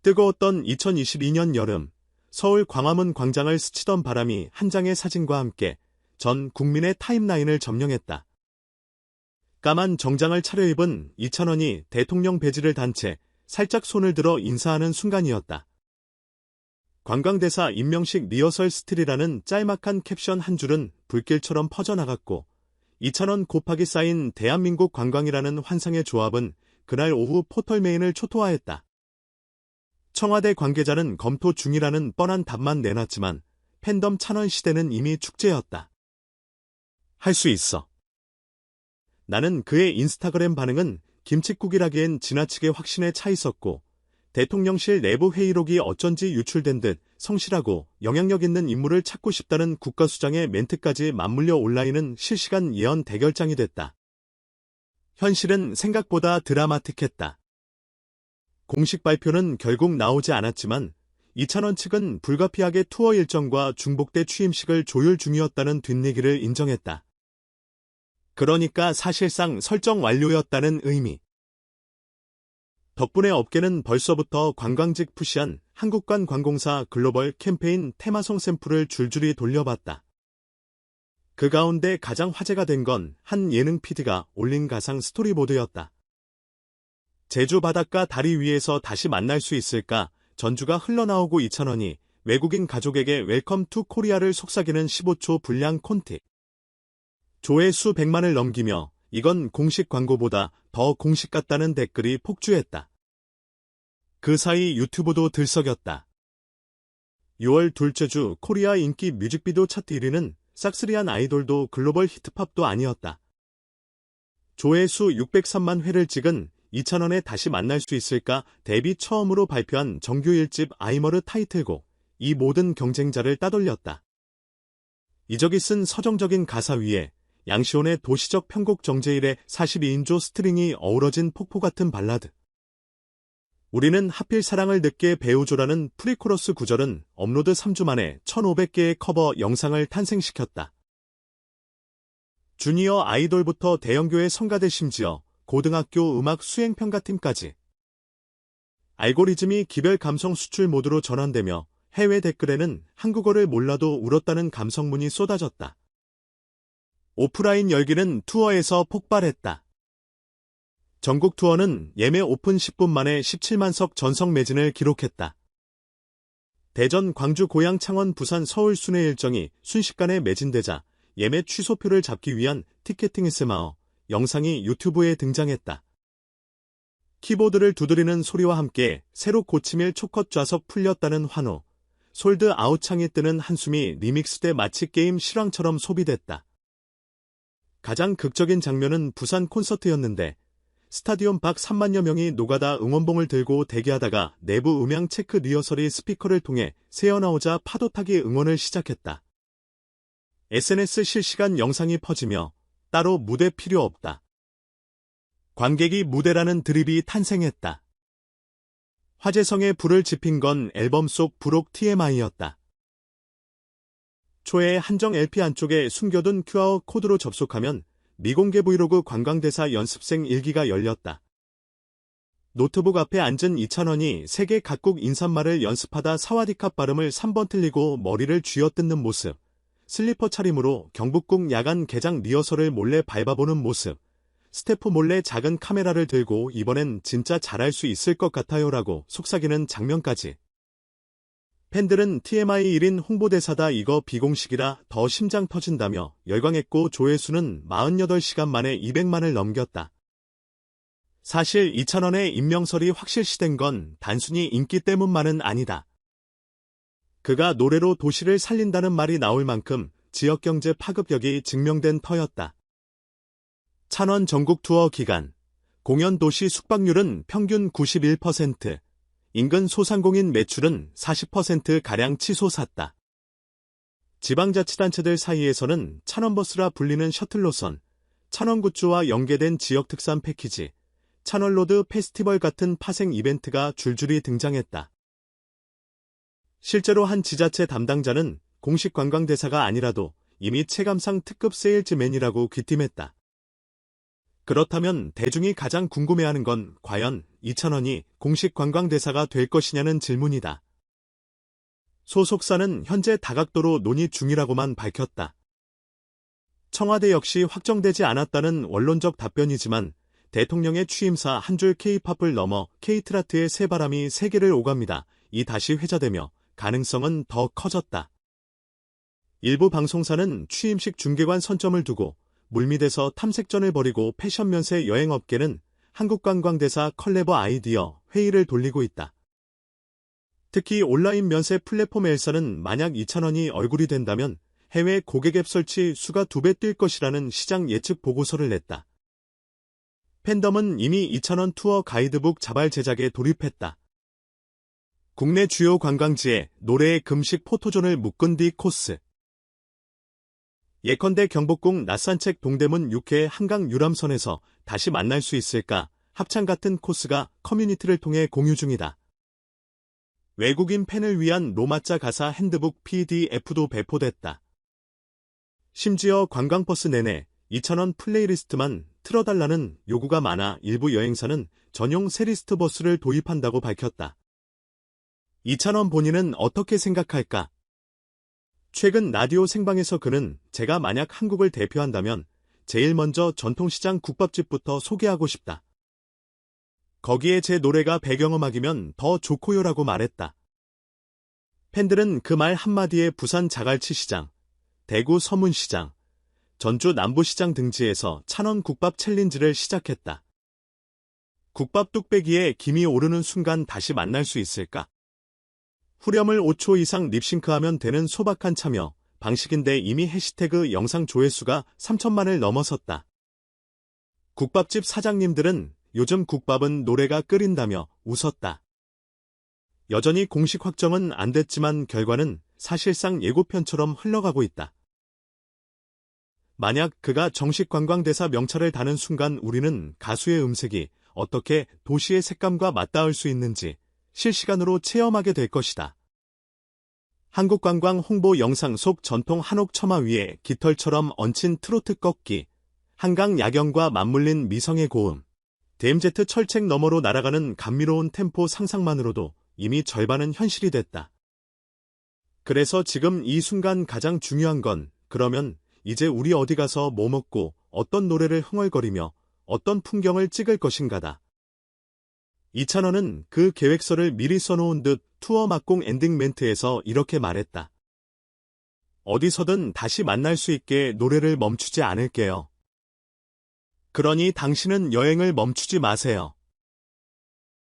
뜨거웠던 2022년 여름, 서울 광화문 광장을 스치던 바람이 한 장의 사진과 함께 전 국민의 타임라인을 점령했다. 까만 정장을 차려입은 이찬원이 대통령 배지를 단 채 살짝 손을 들어 인사하는 순간이었다. 관광대사 임명식 리허설 스틸이라는 짤막한 캡션 한 줄은 불길처럼 퍼져나갔고, 이찬원 곱하기 쌓인 대한민국 관광이라는 환상의 조합은 그날 오후 포털메인을 초토화했다. 청와대 관계자는 검토 중이라는 뻔한 답만 내놨지만 팬덤 찬원 시대는 이미 축제였다. 할 수 있어. 나는 그의 인스타그램 반응은 김칫국이라기엔 지나치게 확신에 차 있었고, 대통령실 내부 회의록이 어쩐지 유출된 듯 성실하고 영향력 있는 인물을 찾고 싶다는 국가수장의 멘트까지 맞물려 온라인은 실시간 예언 대결장이 됐다. 현실은 생각보다 드라마틱했다. 공식 발표는 결국 나오지 않았지만 이찬원 측은 불가피하게 투어 일정과 중복대 취임식을 조율 중이었다는 뒷얘기를 인정했다. 그러니까 사실상 설정 완료였다는 의미. 덕분에 업계는 벌써부터 관광직 푸시한 한국관 관공사 글로벌 캠페인 테마송 샘플을 줄줄이 돌려봤다. 그 가운데 가장 화제가 된 건 한 예능 PD가 올린 가상 스토리보드였다. 제주 바닷가 다리 위에서 다시 만날 수 있을까? 전주가 흘러나오고 이찬원이 외국인 가족에게 웰컴 투 코리아를 속삭이는 15초 분량 콘텐츠. 조회수 100만을 넘기며 이건 공식 광고보다 더 공식 같다는 댓글이 폭주했다. 그 사이 유튜브도 들썩였다. 6월 둘째 주 코리아 인기 뮤직비디오 차트 1위는 싹쓸이한 아이돌도 글로벌 히트팝도 아니었다. 조회수 603만 회를 찍은 이찬원의 다시 만날 수 있을까 데뷔 처음으로 발표한 정규 1집 아이머르 타이틀곡, 이 모든 경쟁자를 따돌렸다. 이적이 쓴 서정적인 가사 위에 양시온의 도시적 편곡 정제일의 42인조 스트링이 어우러진 폭포 같은 발라드. 우리는 하필 사랑을 늦게 배우조라는 프리코러스 구절은 업로드 3주 만에 1,500개의 커버 영상을 탄생시켰다. 주니어 아이돌부터 대형교회 성가대 심지어 고등학교 음악 수행평가팀까지. 알고리즘이 기별 감성 수출 모드로 전환되며 해외 댓글에는 한국어를 몰라도 울었다는 감성문이 쏟아졌다. 오프라인 열기는 투어에서 폭발했다. 전국 투어는 예매 오픈 10분 만에 17만석 전석 매진을 기록했다. 대전, 광주, 고양, 창원, 부산, 서울 순회 일정이 순식간에 매진되자 예매 취소표를 잡기 위한 티켓팅 스마어 영상이 유튜브에 등장했다. 키보드를 두드리는 소리와 함께 새로 고치밀 초컷 좌석 풀렸다는 환호, 솔드 아웃 창이 뜨는 한숨이 리믹스돼 마치 게임 실황처럼 소비됐다. 가장 극적인 장면은 부산 콘서트였는데 스타디움 밖 3만여 명이 노가다 응원봉을 들고 대기하다가 내부 음향 체크 리허설이 스피커를 통해 새어나오자 파도타기 응원을 시작했다. SNS 실시간 영상이 퍼지며 따로 무대 필요 없다. 관객이 무대라는 드립이 탄생했다. 화제성에 불을 지핀 건 앨범 속 부록 TMI였다. 초에 한정 LP 안쪽에 숨겨둔 QR 코드로 접속하면 미공개 브이로그 관광대사 연습생 일기가 열렸다. 노트북 앞에 앉은 이찬원이 세계 각국 인사말을 연습하다 사와디캅 발음을 3번 틀리고 머리를 쥐어뜯는 모습, 슬리퍼 차림으로 경북궁 야간 개장 리허설을 몰래 밟아보는 모습, 스태프 몰래 작은 카메라를 들고 이번엔 진짜 잘할 수 있을 것 같아요라고 속삭이는 장면까지. 팬들은 TMI 1인 홍보대사다 이거 비공식이라 더 심장 터진다며 열광했고 조회수는 48시간 만에 200만을 넘겼다. 사실 이찬원의 임명설이 확실시된 건 단순히 인기 때문만은 아니다. 그가 노래로 도시를 살린다는 말이 나올 만큼 지역경제 파급력이 증명된 터였다. 찬원 전국 투어 기간, 공연 도시 숙박률은 평균 91%, 인근 소상공인 매출은 40%가량 치솟았다. 지방자치단체들 사이에서는 찬원버스라 불리는 셔틀 노선, 찬원굿즈와 연계된 지역 특산 패키지, 찬원로드 페스티벌 같은 파생 이벤트가 줄줄이 등장했다. 실제로 한 지자체 담당자는 공식 관광대사가 아니라도 이미 체감상 특급 세일즈맨이라고 귀띔했다. 그렇다면 대중이 가장 궁금해하는 건 과연 이찬원이 공식 관광대사가 될 것이냐는 질문이다. 소속사는 현재 다각도로 논의 중이라고만 밝혔다. 청와대 역시 확정되지 않았다는 원론적 답변이지만 대통령의 취임사 한 줄 K-팝을 넘어 K-트라트의 새바람이 세계를 오갑니다. 이 다시 회자되며 가능성은 더 커졌다. 일부 방송사는 취임식 중계관 선점을 두고 물밑에서 탐색전을 벌이고 패션 면세 여행업계는 한국관광대사 컬래버 아이디어 회의를 돌리고 있다. 특히 온라인 면세 플랫폼 엘사는 만약 이찬원이 얼굴이 된다면 해외 고객 앱 설치 수가 2배 뛸 것이라는 시장 예측 보고서를 냈다. 팬덤은 이미 이찬원 투어 가이드북 자발 제작에 돌입했다. 국내 주요 관광지에 노래의 금식 포토존을 묶은 뒤 코스. 예컨대 경복궁 낮산책 동대문 6회 한강 유람선에서 다시 만날 수 있을까 합창 같은 코스가 커뮤니티를 통해 공유 중이다. 외국인 팬을 위한 로마자 가사 핸드북 PDF도 배포됐다. 심지어 관광버스 내내 이찬원 플레이리스트만 틀어달라는 요구가 많아 일부 여행사는 전용 세리스트 버스를 도입한다고 밝혔다. 이찬원 본인은 어떻게 생각할까? 최근 라디오 생방에서 그는 제가 만약 한국을 대표한다면 제일 먼저 전통시장 국밥집부터 소개하고 싶다. 거기에 제 노래가 배경음악이면 더 좋고요라고 말했다. 팬들은 그 말 한마디에 부산 자갈치 시장, 대구 서문시장, 전주 남부시장 등지에서 찬원 국밥 챌린지를 시작했다. 국밥 뚝배기에 김이 오르는 순간 다시 만날 수 있을까? 후렴을 5초 이상 립싱크하면 되는 소박한 참여 방식인데 이미 해시태그 영상 조회수가 3천만을 넘어섰다. 국밥집 사장님들은 요즘 국밥은 노래가 끓인다며 웃었다. 여전히 공식 확정은 안 됐지만 결과는 사실상 예고편처럼 흘러가고 있다. 만약 그가 정식 관광대사 명찰을 다는 순간 우리는 가수의 음색이 어떻게 도시의 색감과 맞닿을 수 있는지 실시간으로 체험하게 될 것이다. 한국관광 홍보 영상 속 전통 한옥 처마 위에 깃털처럼 얹힌 트로트 꺾기, 한강 야경과 맞물린 미성의 고음, DMZ 철책 너머로 날아가는 감미로운 템포 상상만으로도 이미 절반은 현실이 됐다. 그래서 지금 이 순간 가장 중요한 건 그러면 이제 우리 어디 가서 뭐 먹고 어떤 노래를 흥얼거리며 어떤 풍경을 찍을 것인가다. 이찬원은 그 계획서를 미리 써놓은 듯 투어 막공 엔딩 멘트에서 이렇게 말했다. 어디서든 다시 만날 수 있게 노래를 멈추지 않을게요. 그러니 당신은 여행을 멈추지 마세요.